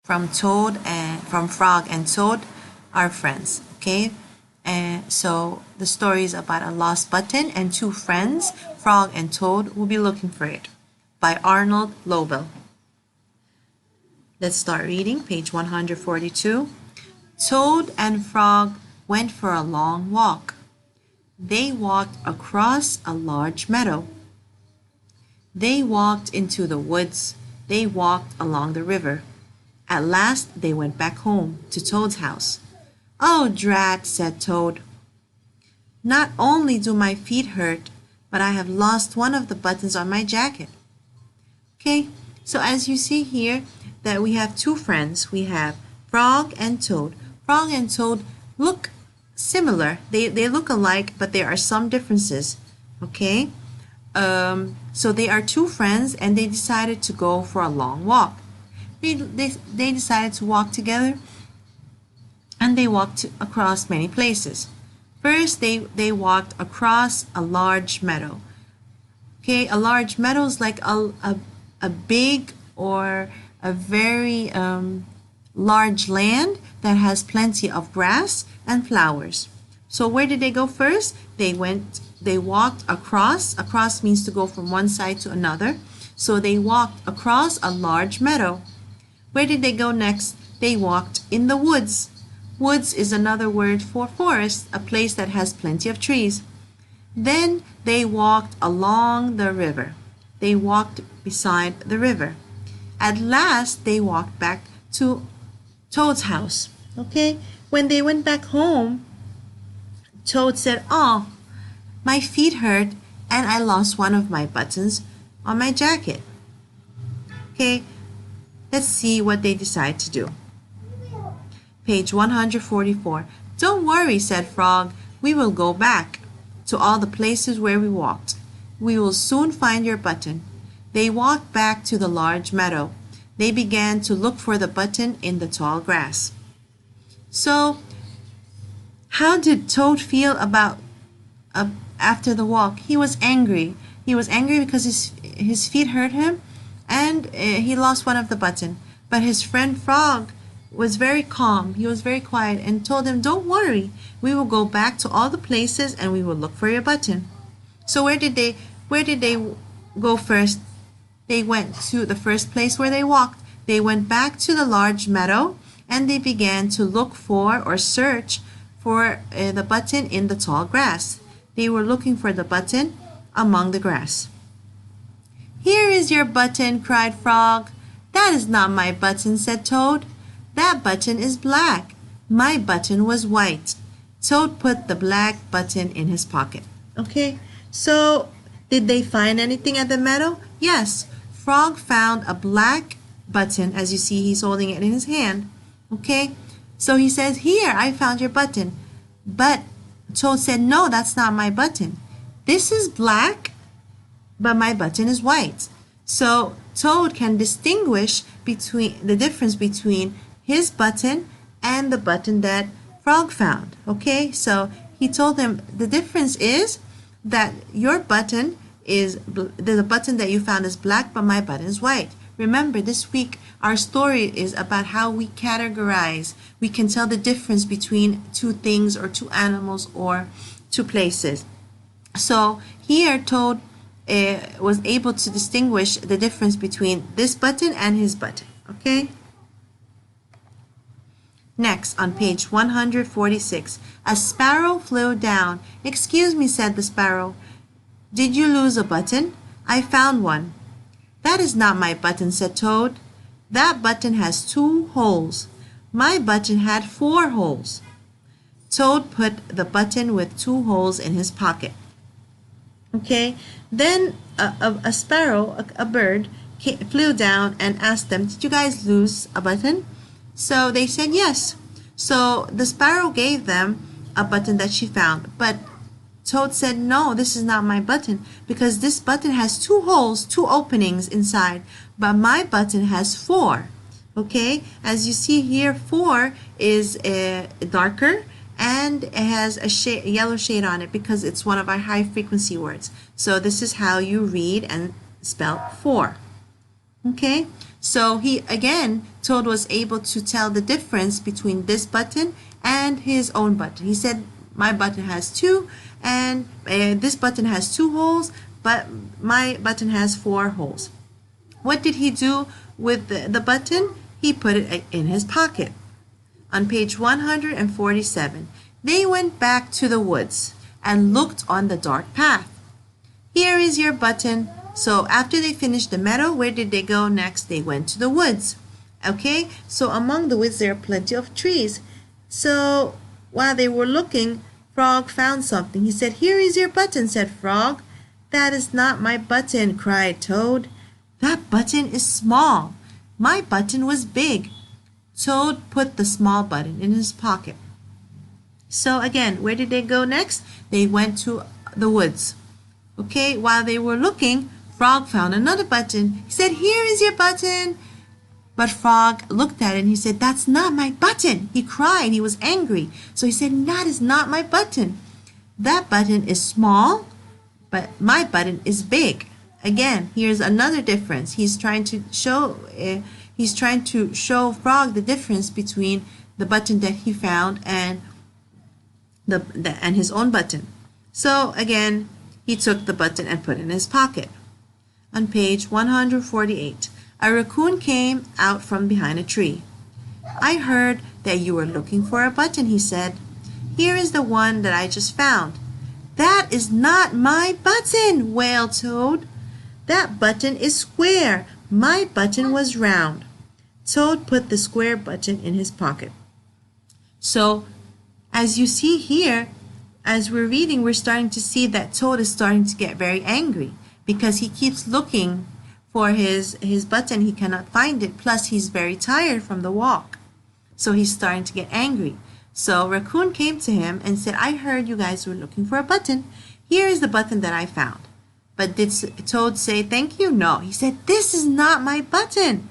from Frog and Toad are friends. Okay, and so the story is about a lost button and two friends, Frog and Toad, will be looking for it, by Arnold Lobel. Let's start reading page 142. Toad and Frog went for a long walk. They walked across a large meadow. They walked into the woods. They walked along the river. At last they went back home to Toad's house. "Oh, drat," said Toad. "Not only do my feet hurt, but I have lost one of the buttons on my jacket." Okay, so as you see here that we have two friends. We have Frog and Toad. Frog and Toad look similar. They look alike, but there are some differences. Okay, so they are two friends and they decided to go for a long walk. They decided to walk together, and they walked across many places. First, they walked across a large meadow. Okay, a large meadow is like a big or a very large land that has plenty of grass and flowers. So where did they go first? They walked across. Across means to go from one side to another. So they walked across a large meadow. Where did they go next? They walked in the woods. Woods is another word for forest, a place that has plenty of trees. Then they walked along the river. They walked beside the river. At last, they walked back to Toad's house. Okay, when they went back home, Toad said, "Oh, my feet hurt and I lost one of my buttons on my jacket." Okay, let's see what they decide to do. Page 144. "Don't worry," said Frog. "We will go back to all the places where we walked. We will soon find your button." They walked back to the large meadow. They began to look for the button in the tall grass. So, how did Toad feel about after the walk? He was angry. He was angry because his feet hurt him, and he lost one of the button. But his friend Frog was very calm. He was very quiet and told him, "Don't worry. We will go back to all the places and we will look for your button." So where did they go first? They went to the first place where they walked. They went back to the large meadow and they began to look for or search for the button in the tall grass. They were looking for the button among the grass. "Here is your button," cried Frog. "That is not my button," said Toad. "That button is black. My button was white." Toad put the black button in his pocket. Okay, so did they find anything at the meadow? Yes, Frog found a black button. As you see, he's holding it in his hand. Okay, so he says, "Here, I found your button." But Toad said, "No, that's not my button. This is black, but my button is white." So Toad can distinguish the difference between his button and the button that Frog found. Okay, so he told him the difference is that your button is the button that you found is black, but my button is white. Remember, this week our story is about how we categorize. We can tell the difference between two things or two animals or two places. So here Toad was able to distinguish the difference between this button and his button. Okay. Next, on page 146, a sparrow flew down. "Excuse me," said the sparrow. "Did you lose a button?" "I found one." "That is not my button," said Toad. "That button has 2 holes. My button had 4 holes." Toad put the button with 2 holes in his pocket. Okay, then a sparrow, a bird, flew down and asked them, "Did you guys lose a button?" So they said yes. So the sparrow gave them a button that she found, but Toad said, "No, this is not my button because this button has 2 holes, 2 openings inside, but my button has 4. Okay, as you see here, 4 is darker and it has a yellow shade on it because it's one of our high frequency words. So this is how you read and spell 4. Okay, So Toad was able to tell the difference between this button and his own button. He said, my button has two, and this button has 2 holes, but my button has 4 holes. What did he do with the button? He put it in his pocket. On page 147, they went back to the woods and looked on the dark path. Here is your button. So after they finished the meadow, where did they go next? They went to the woods. Okay, so among the woods there are plenty of trees. So while they were looking, Frog found something. He said, here is your button, said Frog. That is not my button, cried Toad. That button is small. My button was big. Toad put the small button in his pocket. So again, where did they go next? They went to the woods. Okay, while they were looking, Frog found another button. He said, here is your button. But Frog looked at it and he said, that's not my button. He cried. He was angry. So he said, that is not my button. That button is small, but my button is big. Again, here's another difference. He's trying to show Frog the difference between the button that he found and his own button. So again, he took the button and put it in his pocket. On page 148, a raccoon came out from behind a tree. I heard that you were looking for a button, he said. Here is the one that I just found. That is not my button, wailed Toad. That button is square. My button was round. Toad put the square button in his pocket. So, as you see here, as we're reading, we're starting to see that Toad is starting to get very angry because he keeps looking for his button. He cannot find it. Plus, he's very tired from the walk. So he's starting to get angry. So Raccoon came to him and said, I heard you guys were looking for a button. Here is the button that I found. But did Toad say thank you? No. He said, this is not my button.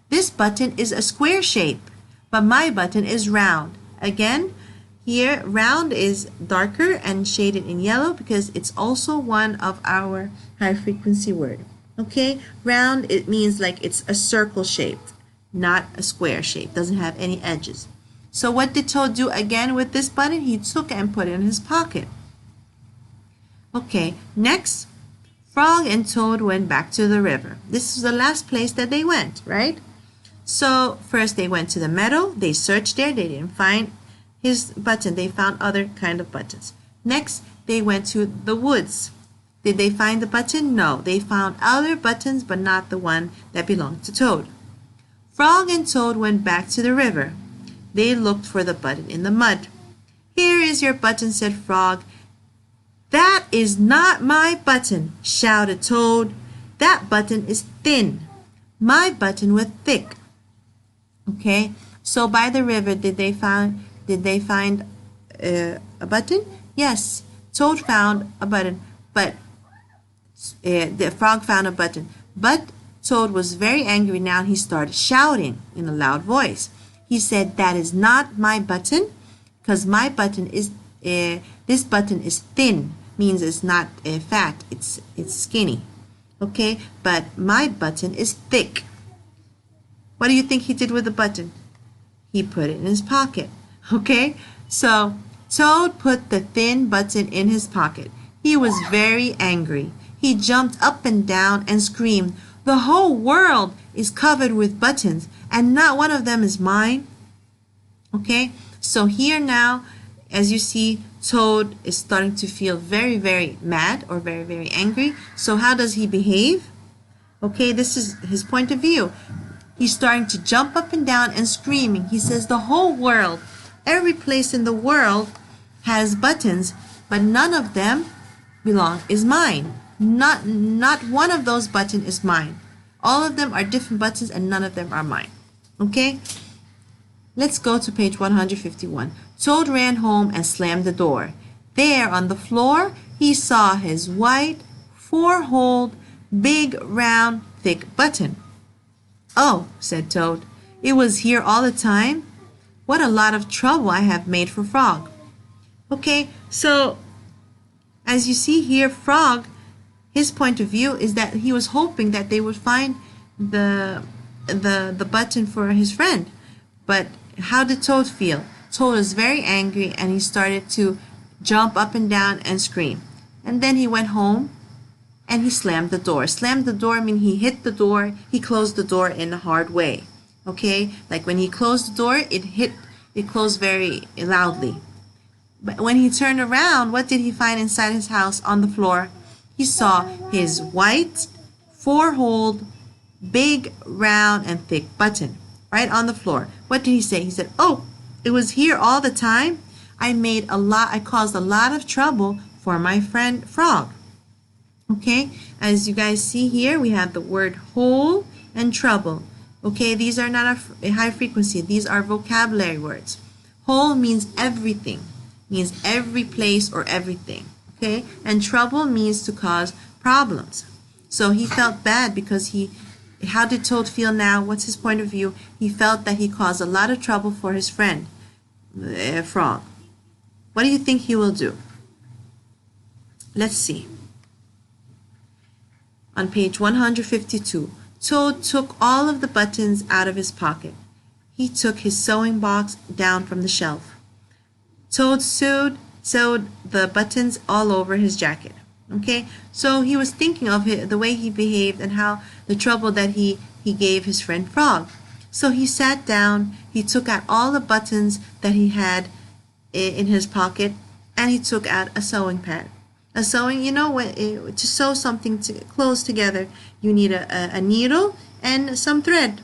This button is a square shape, but my button is round. Again, here round is darker and shaded in yellow because it's also one of our high frequency word. Okay, round, it means like it's a circle shaped, not a square shape, doesn't have any edges. So what did Toad do again with this button? He took it and put it in his pocket. Okay, next, Frog and Toad went back to the river. This is the last place that they went, right? So first they went to the meadow. They searched there. They didn't find his button. They found other kind of buttons. Next, they went to the woods. Did they find the button? No. They found other buttons, but not the one that belonged to Toad. Frog and Toad went back to the river. They looked for the button in the mud. Here is your button, said Frog. That is not my button, shouted Toad. That button is thin. My button was thick. Okay, so by the river, did they find a button? Yes, Toad found a button, but the Frog found a button. But Toad was very angry now, and he started shouting in a loud voice. He said, that is not my button, because my button is, this button is thin, means it's not fat, it's skinny. Okay, but my button is thick. What do you think he did with the button? He put it in his pocket. Okay, so Toad put the thin button in his pocket. He was very angry. He jumped up and down and screamed, the whole world is covered with buttons and not one of them is mine. Okay, so here now, as you see, Toad is starting to feel very, very mad or very, very angry. So how does he behave? Okay, this is his point of view. He's starting to jump up and down and screaming. He says, the whole world, every place in the world has buttons, but none of them is mine. Not one of those buttons is mine. All of them are different buttons and none of them are mine. Okay? Let's go to page 151. Toad ran home and slammed the door. There on the floor, he saw his white, 4-holed, big, round, thick button. Oh, said Toad, it was here all the time? What a lot of trouble I have made for Frog. Okay, so as you see here, Frog, his point of view is that he was hoping that they would find the the button for his friend. But how did Toad feel? Toad was very angry and he started to jump up and down and scream. And then he went home and he slammed the door. Slammed the door means he hit the door, he closed the door in a hard way. Okay? Like when he closed the door, it closed very loudly. But when he turned around, what did he find inside his house on the floor? He saw his white, four-holed, big, round, and thick button right on the floor. What did he say? He said, "Oh, it was here all the time. I caused a lot of trouble for my friend Frog." Okay, as you guys see here, we have the word hole and trouble. Okay, these are not a high frequency. These are vocabulary words. Hole means everything, means every place or everything. Okay, and trouble means to cause problems. So he felt bad because how did Toad feel now? What's his point of view? He felt that he caused a lot of trouble for his friend, Frog. What do you think he will do? Let's see. On page 152, Toad took all of the buttons out of his pocket. He took his sewing box down from the shelf. Toad sewed the buttons all over his jacket. Okay, so he was thinking of the way he behaved and how the trouble that he gave his friend Frog. So he sat down, he took out all the buttons that he had in his pocket, and he took out a sewing pad. A sewing, to sew something close together, you need a needle and some thread.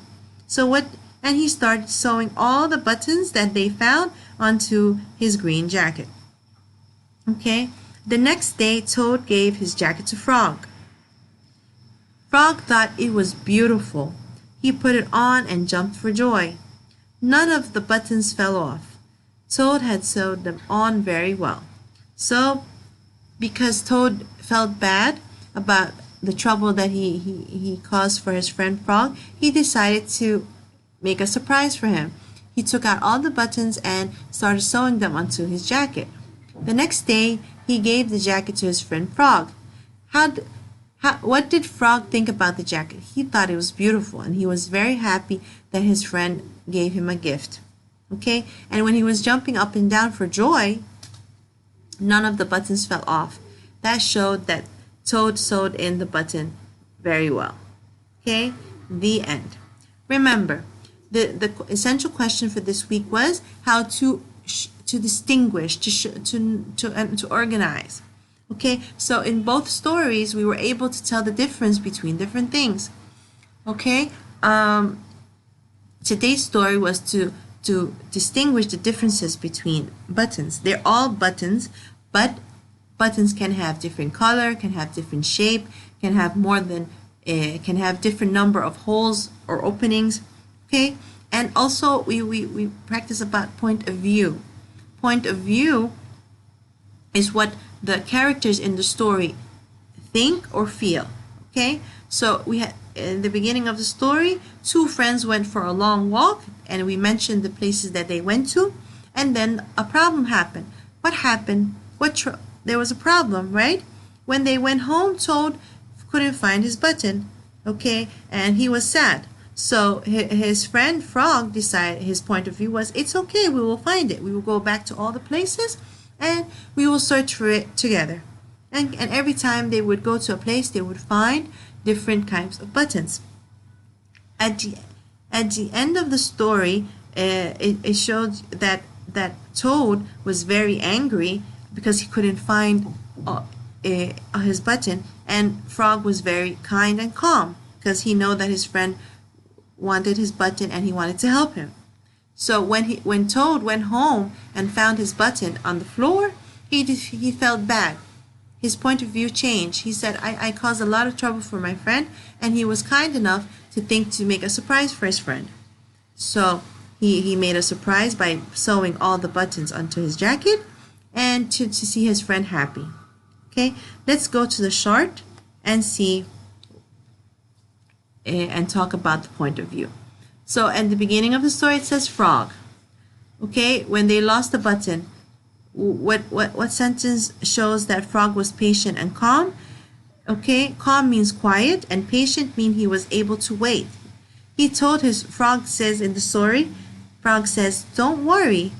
And he started sewing all the buttons that they found onto his green jacket. Okay, the next day Toad gave his jacket to Frog. Frog thought it was beautiful. He put it on and jumped for joy. None of the buttons fell off. Toad had sewed them on very well. So, because Toad felt bad about the trouble that he caused for his friend Frog, he decided to make a surprise for him. He took out all the buttons and started sewing them onto his jacket. The next day, he gave the jacket to his friend Frog. What did Frog think about the jacket? He thought it was beautiful, and he was very happy that his friend gave him a gift. Okay, and when he was jumping up and down for joy, none of the buttons fell off. That showed that Toad sewed in the button very well. Okay, the end. Remember, the essential question for this week was how to distinguish, to organize. Okay, so in both stories, we were able to tell the difference between different things. Okay, today's story was to distinguish the differences between buttons. They're all buttons, but buttons can have different color, can have different shape, can have can have different number of holes or openings. Okay, and also we practice about point of view. Point of view is what the characters in the story think or feel. Okay, so we had in the beginning of the story, two friends went for a long walk, and we mentioned the places that they went to, and then a problem happened. What happened? There was a problem, right? When they went home, Toad couldn't find his button. Okay, and he was sad. So his friend Frog decided, his point of view was, it's okay, we will find it. We will go back to all the places and we will search for it together. And every time they would go to a place, they would find different kinds of buttons. At the end of the story, it showed that Toad was very angry because he couldn't find his button, and Frog was very kind and calm because he knew that his friend wanted his button and he wanted to help him. So when Toad went home and found his button on the floor, he felt bad. His point of view changed. He said, I caused a lot of trouble for my friend, and he was kind enough to think to make a surprise for his friend. So he made a surprise by sewing all the buttons onto his jacket and to see his friend happy. Okay, let's go to the chart and see and talk about the point of view. So at the beginning of the story, it says Frog. Okay, when they lost the button, what sentence shows that Frog was patient and calm? Okay, calm means quiet, and patient means he was able to wait. He told his frog says in the story, frog says, don't worry,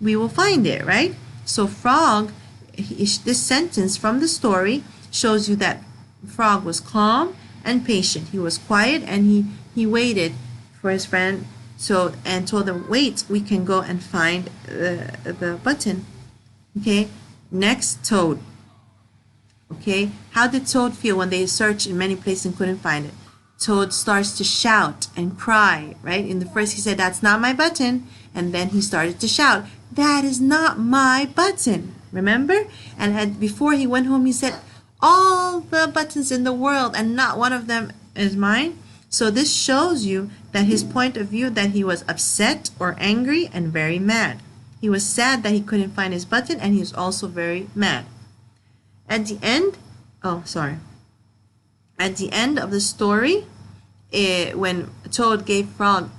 we will find it, right? So frog, this sentence from the story shows you that frog was calm and patient. He was quiet and he waited for his friend and told them, wait, we can go and find the button. Okay, next, Toad. Okay, how did Toad feel when they searched in many places and couldn't find it? Toad starts to shout and cry, right? In the first he said, that's not my button. And then he started to shout, that is not my button. Remember? And before he went home, he said, all the buttons in the world and not one of them is mine. So this shows you that his point of view, that he was upset or angry and very mad. He was sad that he couldn't find his button, and he was also very mad. At the end, at the end of the story, when Toad gave Frog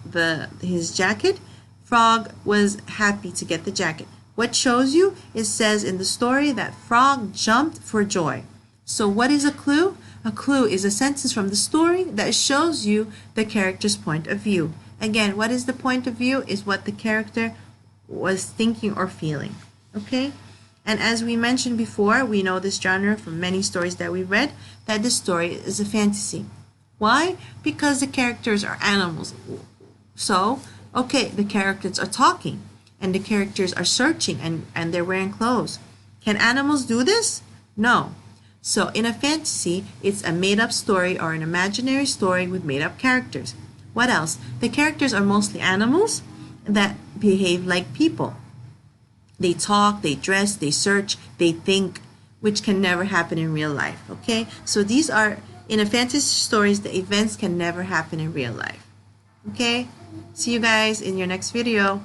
his jacket, Frog was happy to get the jacket. What shows you? It says in the story that Frog jumped for joy. So what is a clue? A clue is a sentence from the story that shows you the character's point of view. Again, what is the point of view? Is what the character was thinking or feeling. Okay? And as we mentioned before, we know this genre from many stories that we read, that this story is a fantasy. Why? Because the characters are animals. So, okay, the characters are talking, and the characters are searching, and they're wearing clothes. Can animals do this? No. So in a fantasy, it's a made-up story or an imaginary story with made-up characters. What else? The characters are mostly animals that behave like people. They talk, they dress, they search, they think, which can never happen in real life, okay? So these are, in a fantasy stories, the events can never happen in real life, okay? See you guys in your next video.